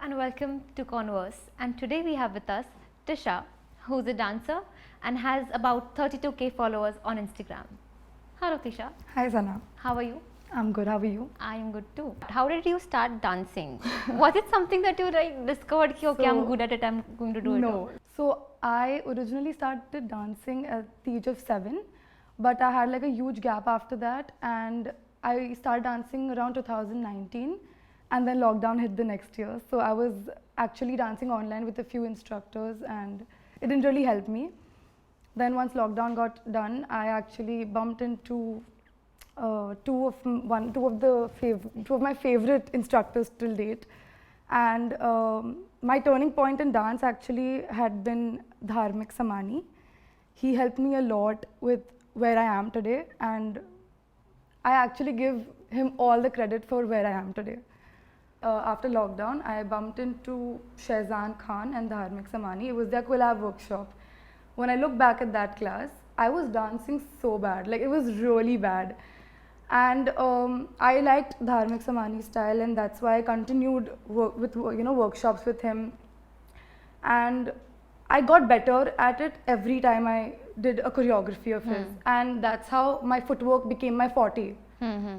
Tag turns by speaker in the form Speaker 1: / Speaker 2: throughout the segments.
Speaker 1: and welcome to Converse. And today we have with us TISHAA, who's a dancer and has about 32k followers on Instagram. Hello TISHAA.
Speaker 2: Hi Sana.
Speaker 1: How are you?
Speaker 2: I'm good. How are you?
Speaker 1: I am good too. How did you start dancing? Was it something that you discovered that okay, I'm good at it, I'm going to do it?
Speaker 2: No. So I originally started dancing at the age of 7, but I had like a huge gap after that, and I started dancing around 2019, and then lockdown hit the next year. So I was actually dancing online with a few instructors, and it didn't really help me. Then once lockdown got done, I actually bumped into two of my favorite instructors till date, and my turning point in dance actually had been Dharmik Samani. He helped me a lot with where I am today, and I actually give him all the credit for where I am today. After lockdown, I bumped into Shehzan Khan and Dharmik Samani. It was their collab workshop. When I look back at that class, I was dancing so bad, like it was really bad. And I liked Dharmik Samani's style, and that's why I continued workshops with him. And I got better at it every time I did a choreography of his, and that's how my footwork became my forte.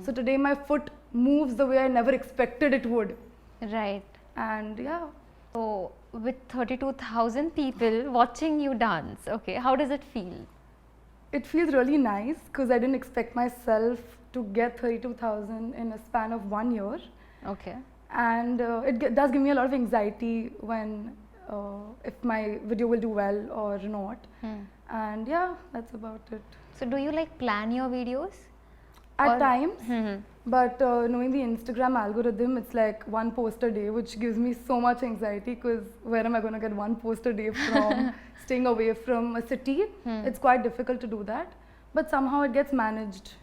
Speaker 2: So today my foot moves the way I never expected it would.
Speaker 1: Right.
Speaker 2: And yeah.
Speaker 1: So with 32,000 people watching you dance, okay, how does it feel?
Speaker 2: It feels really nice because I didn't expect myself to get 32,000 in a span of 1 year.
Speaker 1: Okay.
Speaker 2: And it does give me a lot of anxiety when if my video will do well or not. And yeah, that's about it.
Speaker 1: So do you plan your videos?
Speaker 2: At times, but knowing the Instagram algorithm, it's like one post a day, which gives me so much anxiety because where am I going to get one post a day from staying away from a city? It's quite difficult to do that, but somehow it gets managed,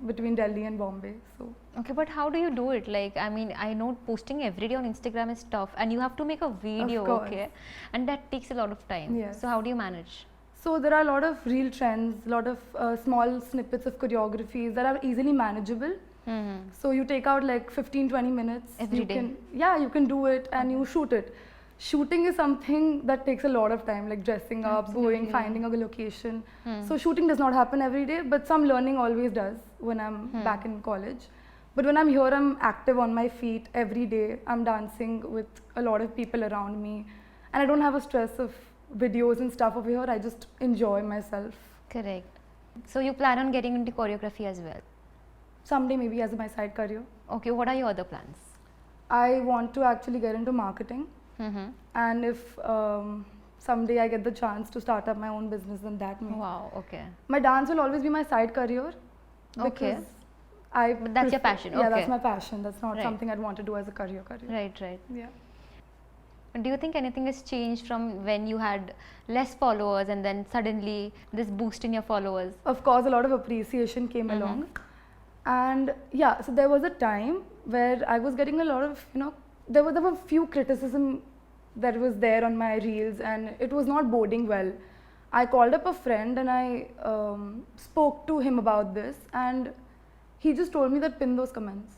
Speaker 2: between Delhi and Bombay. So
Speaker 1: okay, but how do you do it? I know posting every day on Instagram is tough, and you have to make a video, okay, and that takes a lot of time.
Speaker 2: Yes.
Speaker 1: So how do you manage?
Speaker 2: So there are a lot of reel trends, a lot of small snippets of choreographies that are easily manageable. So you take out like 15-20 minutes.
Speaker 1: Every day?
Speaker 2: You can do it and you shoot it. Shooting is something that takes a lot of time, like dressing up, going, finding a location. So shooting does not happen every day, but some learning always does when I'm back in college. But when I'm here, I'm active on my feet every day. I'm dancing with a lot of people around me, and I don't have a stress of videos and stuff over here. I just enjoy myself.
Speaker 1: Correct. So you plan on getting into choreography as well?
Speaker 2: Someday maybe as my side career.
Speaker 1: Okay, what are your other plans?
Speaker 2: I want to actually get into marketing, and if someday I get the chance to start up my own business, then that may.
Speaker 1: Wow, okay.
Speaker 2: My dance will always be my side career.
Speaker 1: Okay.
Speaker 2: But
Speaker 1: that's your passion.
Speaker 2: Yeah,
Speaker 1: okay.
Speaker 2: that's my passion. That's not something I'd want to do as a career.
Speaker 1: Right.
Speaker 2: Yeah.
Speaker 1: Do you think anything has changed from when you had less followers and then suddenly this boost in your followers?
Speaker 2: Of course, a lot of appreciation came along. And yeah, so there was a time where I was getting a lot of, there were few criticism that was there on my reels, and it was not boding well. I called up a friend and I spoke to him about this, and he just told me that pin those comments.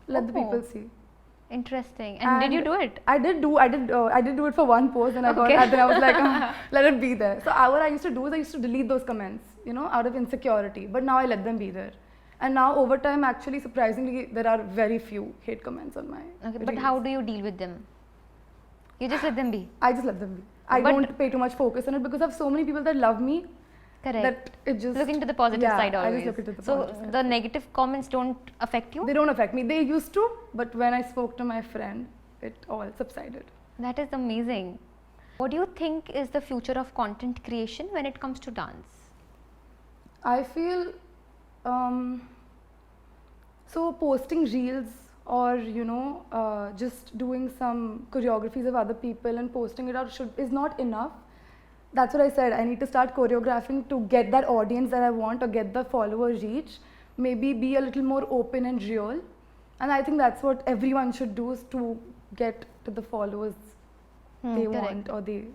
Speaker 2: Let the people see.
Speaker 1: Interesting. And did you do it?
Speaker 2: I did do it for one post, and then I was like, let it be there. So what I used to do is I used to delete those comments, out of insecurity. But now I let them be there. And now over time, actually, surprisingly, there are very few hate comments on my
Speaker 1: Okay, but how do you deal with them? You just let them be?
Speaker 2: I just let them be. I don't pay too much focus on it because I have so many people that love me.
Speaker 1: Correct.
Speaker 2: That it just
Speaker 1: looking to the positive side always.
Speaker 2: I just look into the positive side.
Speaker 1: So the negative comments don't affect you?
Speaker 2: They don't affect me. They used to, but when I spoke to my friend, it all subsided.
Speaker 1: That is amazing. What do you think is the future of content creation when it comes to dance?
Speaker 2: I feel so posting reels or just doing some choreographies of other people and posting it out is not enough. That's what I said. I need to start choreographing to get that audience that I want or get the follower reach. Maybe be a little more open and real. And I think that's what everyone should do, is to get to the followers they want or they.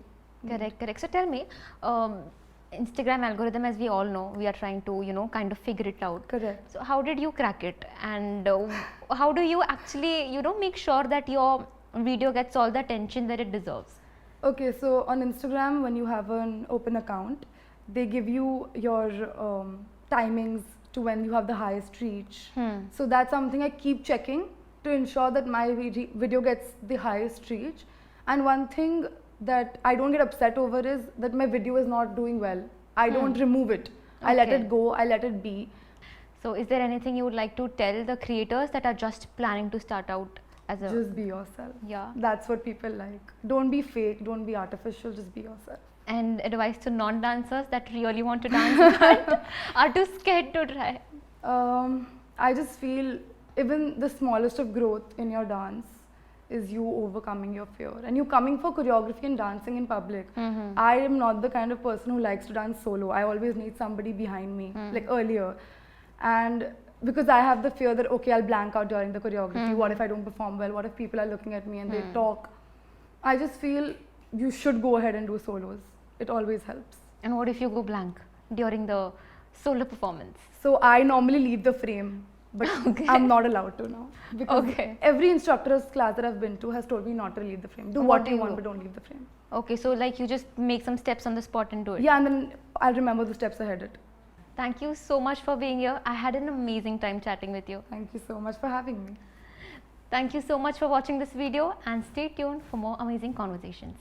Speaker 1: Correct. So tell me, Instagram algorithm, as we all know, we are trying to, kind of figure it out.
Speaker 2: Correct.
Speaker 1: So how did you crack it? And how do you actually, make sure that your video gets all the attention that it deserves?
Speaker 2: Okay, so on Instagram, when you have an open account, they give you your timings to when you have the highest reach. So that's something I keep checking to ensure that my video gets the highest reach. And one thing that I don't get upset over is that my video is not doing well. I don't remove it. I let
Speaker 1: Okay.
Speaker 2: it go, I let it be.
Speaker 1: So is there anything you would like to tell the creators that are just planning to start out as a...
Speaker 2: Just be yourself.
Speaker 1: Yeah.
Speaker 2: That's what people like. Don't be fake, don't be artificial, just be yourself.
Speaker 1: And advice to non-dancers that really want to dance but are too scared to try?
Speaker 2: I just feel even the smallest of growth in your dance is you overcoming your fear and you coming for choreography and dancing in public. I am not the kind of person who likes to dance solo. I always need somebody behind me, like earlier. And because I have the fear that, okay, I'll blank out during the choreography. What if I don't perform well? What if people are looking at me and they talk? I just feel you should go ahead and do solos. It always helps.
Speaker 1: And what if you go blank during the solo performance?
Speaker 2: So I normally leave the frame, but I'm not allowed to now. Because every instructor's class that I've been to has told me not to leave the frame. Do what you want, but don't leave the frame.
Speaker 1: Okay, so like you just make some steps on the spot and do it.
Speaker 2: Yeah, and then I'll remember the steps I had.
Speaker 1: Thank you so much for being here. I had an amazing time chatting with you.
Speaker 2: Thank you so much for having me.
Speaker 1: Thank you so much for watching this video and stay tuned for more amazing conversations.